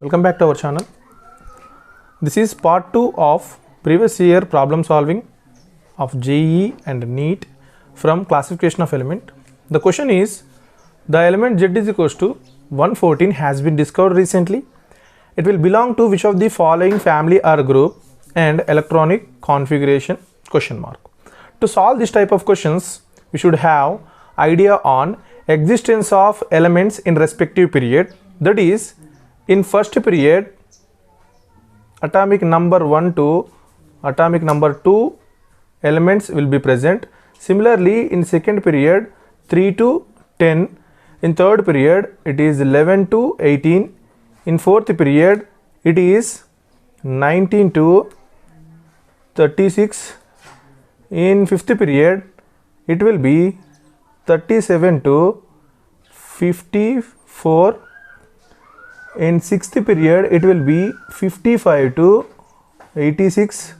Welcome back to our channel. This is part 2 of previous year problem solving of JEE and NEET from classification of element. The question is, the element Z is equals to 114 has been discovered recently. It will belong to which of the following family or group and electronic configuration question mark. To solve this type of questions, we should have idea on existence of elements in respective period. That is, in first period atomic number 1 to atomic number 2 elements will be present. Similarly, in second period 3 to 10, in third period it is 11 to 18, in fourth period it is 19 to 36, in fifth period it will be 37 to 54, in sixth period it will be 55 to 86,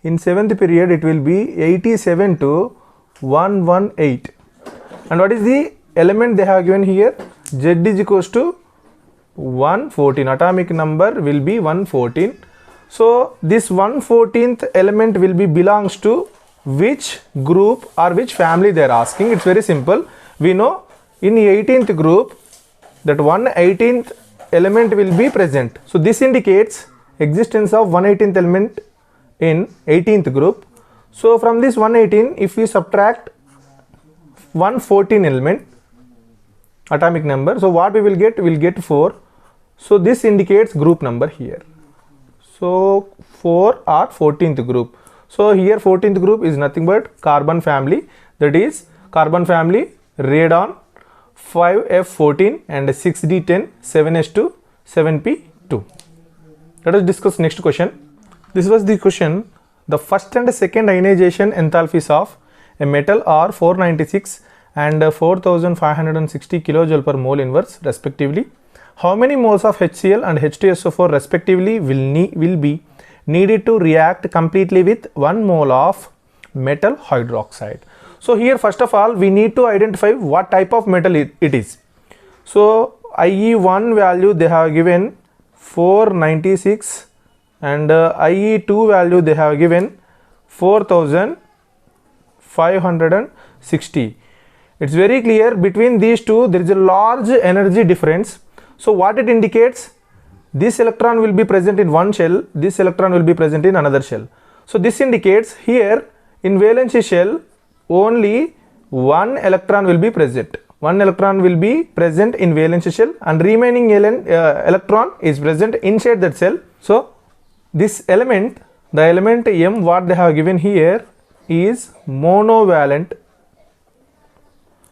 in seventh period it will be 87 to 118. And what is the element they have given here? Z is equals to 114, atomic number will be 114. So this 114th element will be belongs to which group or which family they are asking. It's very simple. We know in 18th group that 118th element will be present. So this indicates existence of 118th element in 18th group. So from this 118, if we subtract 114 element atomic number, so what we will get? We will get 4. So this indicates group number here. So 4 or 14th group. So here 14th group is nothing but carbon family, that is carbon family radon 5F14 and 6D10 7S2 7P2. Let us discuss next question. This was the question. The first and second ionization enthalpies of a metal are 496 and 4560 kJ per mole inverse respectively. How many moles of HCl and H2SO4 respectively will be needed to react completely with 1 mole of metal hydroxide? So here first of all we need to identify what type of metal it is. So IE1 value they have given 496 and IE2 value they have given 4560. It's very clear between these two there is a large energy difference. So what it indicates? This electron will be present in one shell, this electron will be present in another shell. So this indicates here in valency shell only one electron will be present. One electron will be present in valency shell and remaining electron is present inside that cell. So this element, the element M what they have given here is monovalent.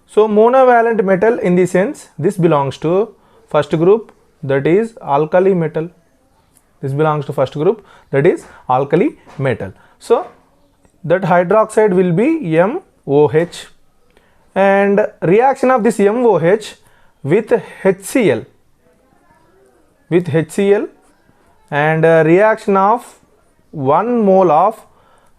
So monovalent metal in the sense this belongs to first group, that is alkali metal. This belongs to first group, that is alkali metal. So that hydroxide will be MOH and reaction of this MOH with HCl and reaction of 1 mole of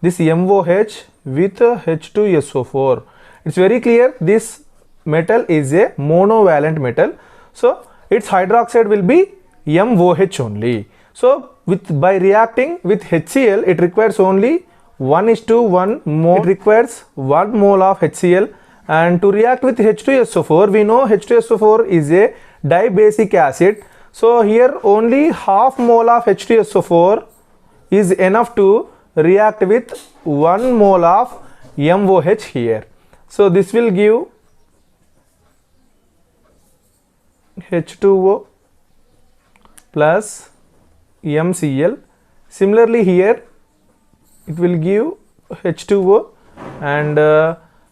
this MOH with H2SO4. It's very clear this metal is a monovalent metal. So its hydroxide will be MOH only. So by reacting with HCl it requires only 1:1 mole. It requires 1 mole of HCl, and to react with H2SO4 we know H2SO4 is a dibasic acid. So here only half mole of H2SO4 is enough to react with 1 mole of MOH here. So this will give H2O plus MCl. Similarly here it will give H2O and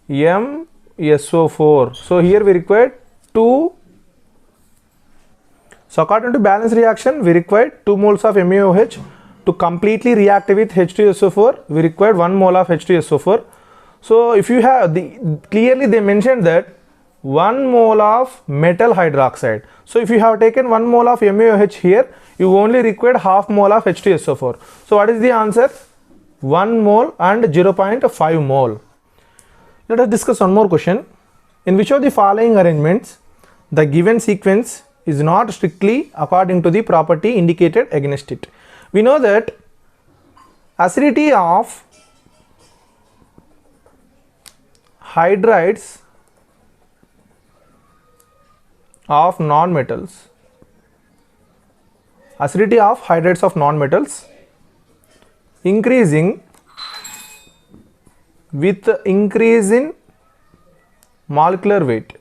MSO4. So here we require 2. So according to balance reaction we required 2 moles of MeOH. To completely react with H2SO4 we required 1 mole of H2SO4. So if you have clearly they mentioned that 1 mole of metal hydroxide. So if you have taken 1 mole of MeOH here, you only required half mole of H2SO4. So what is the answer? 1 mole and 0.5 mole. Let us discuss one more question. In which of the following arrangements the given sequence is not strictly according to the property indicated against it. We know that acidity of hydrides of non-metals, acidity of hydrides of non-metals increasing with increase in molecular weight.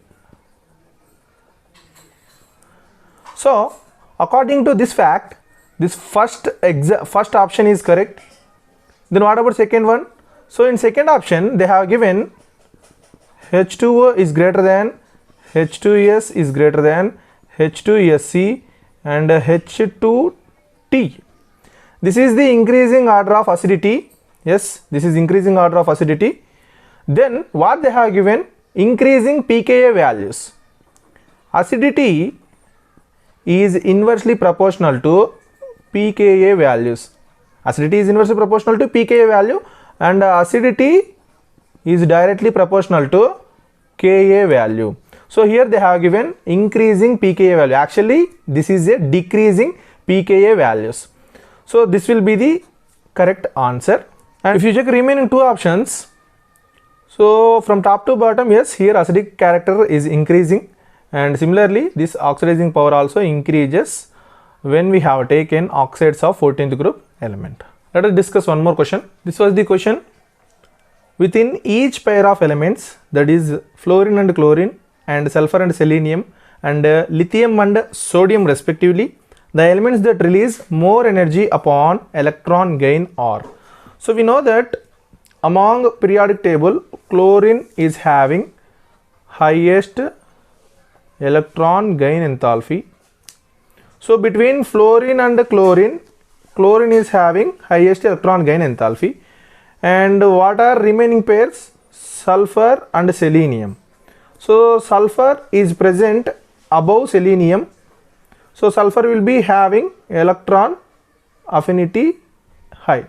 So according to this fact, this first option is correct. Then what about second one? So in second option they have given H2O is greater than, H2S is greater than, H2SC and H2T. This is the increasing order of acidity. Yes, this is increasing order of acidity. Then what they have given? Increasing pKa values. Acidity is inversely proportional to pKa values. Acidity is inversely proportional to pKa value, and acidity is directly proportional to Ka value. So here they have given increasing pKa value. Actually this is a decreasing pKa values. So this will be the correct answer. And if you check remaining two options, so from top to bottom, yes, here acidic character is increasing, and similarly this oxidizing power also increases when we have taken oxides of 14th group element. Let us discuss one more question. This was the question. Within each pair of elements, that is fluorine and chlorine and sulfur and selenium and lithium and sodium respectively, the elements that release more energy upon electron gain are. So we know that among periodic table, chlorine is having highest electron gain enthalpy. So between fluorine and chlorine, chlorine is having highest electron gain enthalpy. And what are remaining pairs? Sulfur and selenium. So sulfur is present above selenium. So sulfur will be having electron affinity high,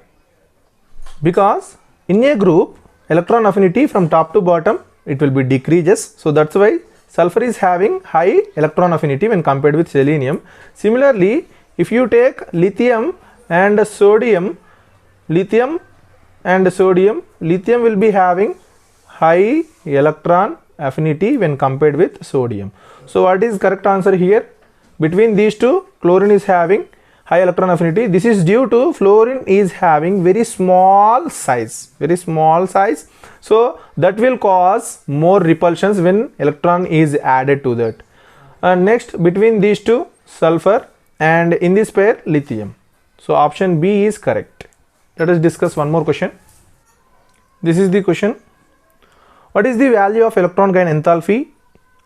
because in a group electron affinity from top to bottom it will be decreases. So that's why sulfur is having high electron affinity when compared with selenium. Similarly, if you take lithium and sodium, lithium will be having high electron affinity when compared with sodium. So what is correct answer here? Between these two, chlorine is having high electron affinity. This is due to fluorine is having very small size. So that will cause more repulsions when electron is added to that. And next, between these two, sulfur, and in this pair, lithium. So option B is correct. Let us discuss one more question. This is the question. What is the value of electron gain enthalpy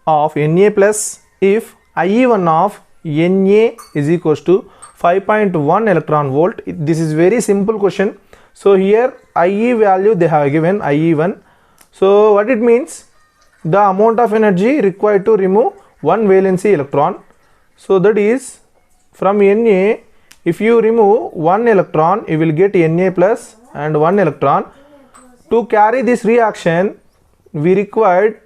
of Na plus if IE1 of Na is equals to 5.1 electron volt? This is very simple question. So here IE value they have given IE1. So what it means? The amount of energy required to remove one valency electron. So that is from Na, if you remove one electron, you will get Na plus and one electron. To carry this reaction, we required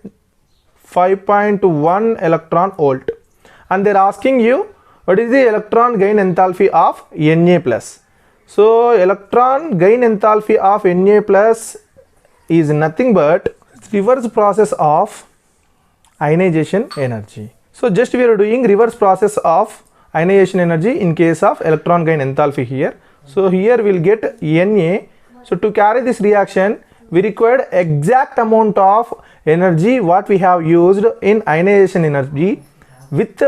5.1 electron volt. And they are asking you what is the electron gain enthalpy of Na plus. So electron gain enthalpy of Na plus is nothing but reverse process of ionization energy. So just we are doing reverse process of ionization energy in case of electron gain enthalpy here. So here we will get Na. So to carry this reaction, we required exact amount of energy what we have used in ionization energy with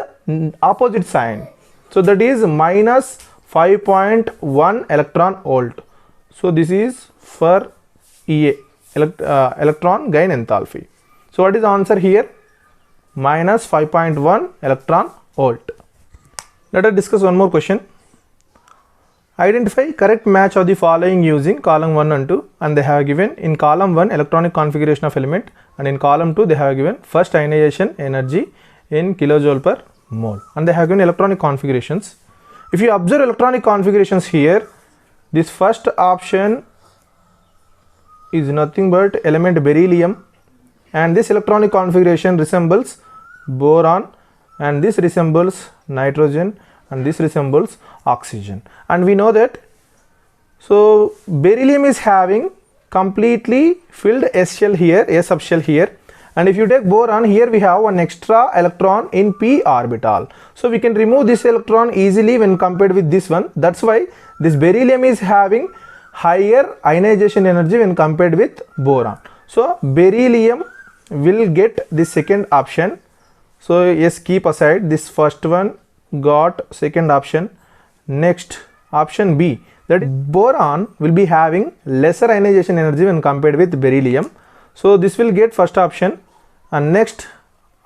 opposite sign. So that is minus 5.1 electron volt. So this is for Ea, electron gain enthalpy. So what is the answer here? Minus 5.1 electron volt. Let us discuss one more question. Identify correct match of the following using column 1 and 2, and they have given in column 1 electronic configuration of element, and in column 2 they have given first ionization energy in kilojoule per mole, and they have given electronic configurations. If you observe electronic configurations here, this first option is nothing but element beryllium, and this electronic configuration resembles boron, and this resembles nitrogen, and this resembles oxygen. And we know that, so beryllium is having completely filled s shell here, s subshell here, and if you take boron, here we have one extra electron in p orbital, so we can remove this electron easily when compared with this one. That's why this beryllium is having higher ionization energy when compared with boron. So beryllium will get the second option. So yes, keep aside this first one, got second option. Next, option B, that boron will be having lesser ionization energy when compared with beryllium, so this will get first option. And next,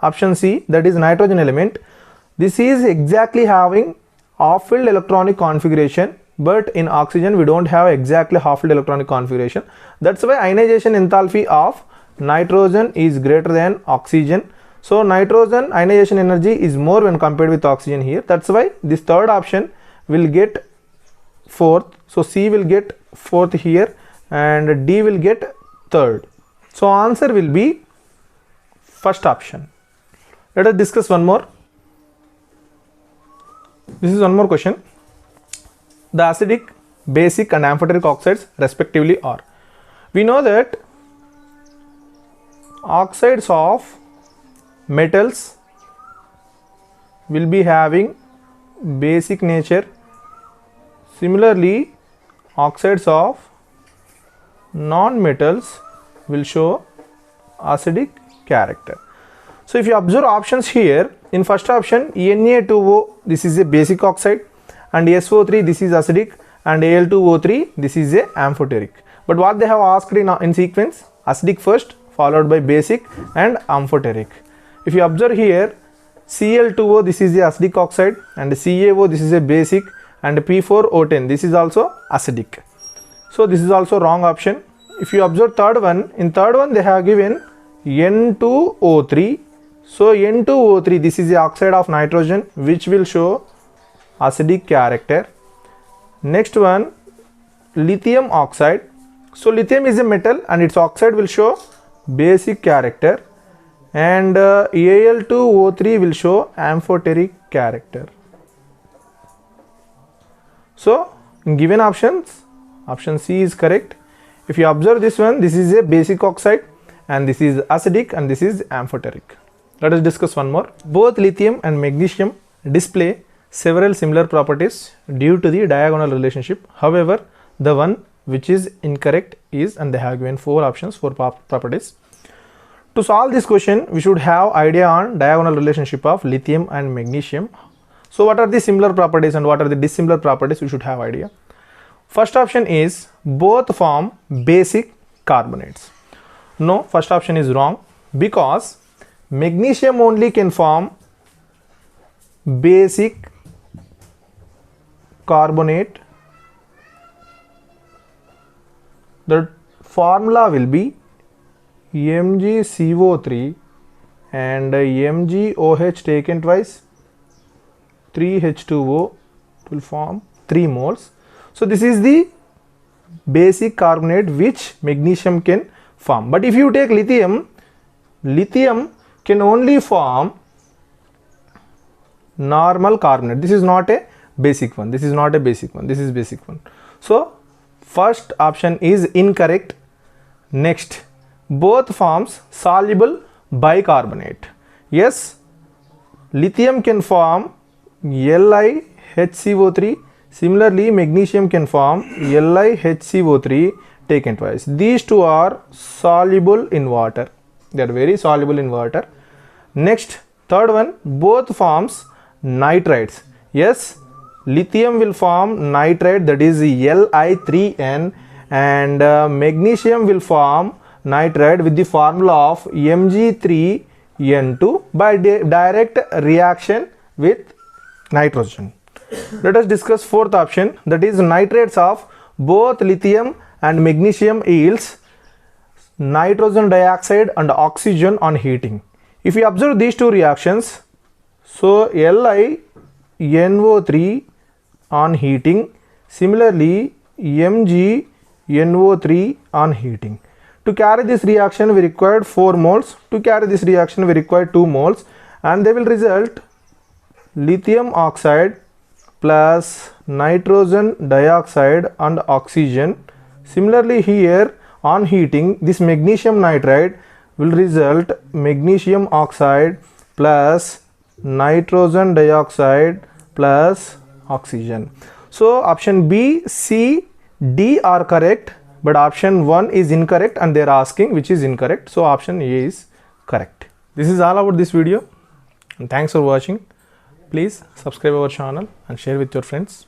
option C, that is nitrogen element. This is exactly having half-filled electronic configuration, but in oxygen we don't have exactly half-filled electronic configuration. That's why ionization enthalpy of nitrogen is greater than oxygen. So nitrogen ionization energy is more when compared with oxygen here. That's why this third option will get fourth. So C will get fourth here, and D will get third. So answer will be first option. Let us discuss one more. This is one more question. The acidic, basic and amphoteric oxides respectively are. We know that oxides of metals will be having basic nature. Similarly, oxides of non-metals will show acidic character. So if you observe options here, in first option Na2O, this is a basic oxide, and SO3, this is acidic, and Al2O3, this is a amphoteric. But what they have asked in sequence, acidic first, followed by basic and amphoteric. If you observe here, Cl2O, this is the acidic oxide, and CaO, this is a basic, and P4O10, this is also acidic. So this is also wrong option. If you observe third one, in third one they have given N2O3. So N2O3, this is the oxide of nitrogen, which will show acidic character. Next one, lithium oxide. So lithium is a metal and its oxide will show basic character, and Al2O3 will show amphoteric character. So in given options, option C is correct. If you observe this one, this is a basic oxide, and this is acidic, and this is amphoteric. Let us discuss one more. Both lithium and magnesium display several similar properties due to the diagonal relationship. However, the one which is incorrect is, and they have given four options, four properties. To solve this question, we should have idea on diagonal relationship of lithium and magnesium. So what are the similar properties and what are the dissimilar properties? We should have idea. First option is both form basic carbonates. No, first option is wrong, because magnesium only can form basic carbonate. The formula will be MgCO3 and MgOH taken twice, 3H2O will form 3 moles. So this is the basic carbonate which magnesium can form. But if you take lithium, lithium can only form normal carbonate. This is not a basic one, this is not a basic one, this is basic one. So first option is incorrect. Next, both forms soluble bicarbonate. Yes, lithium can form LiHCO3. Similarly, magnesium can form LiHCO3 taken twice. These two are soluble in water. They are very soluble in water. Next, third one, both forms nitrides. Yes, lithium will form nitride, that is Li3N, and magnesium will form nitride with the formula of Mg3N2 by direct reaction with nitrogen. Let us discuss fourth option, that is nitrates of both lithium and magnesium yields nitrogen dioxide and oxygen on heating. If you observe these two reactions, so LiNO3 on heating, similarly MgNO3 on heating. To carry this reaction we required 4 moles, to carry this reaction we require 2 moles, and they will result lithium oxide plus nitrogen dioxide and oxygen. Similarly here, on heating, this magnesium nitride will result magnesium oxide plus nitrogen dioxide plus oxygen. So option B, C, D are correct, but option 1 is incorrect and they are asking which is incorrect. So option A is correct. This is all about this video and thanks for watching. Please subscribe our channel and share with your friends.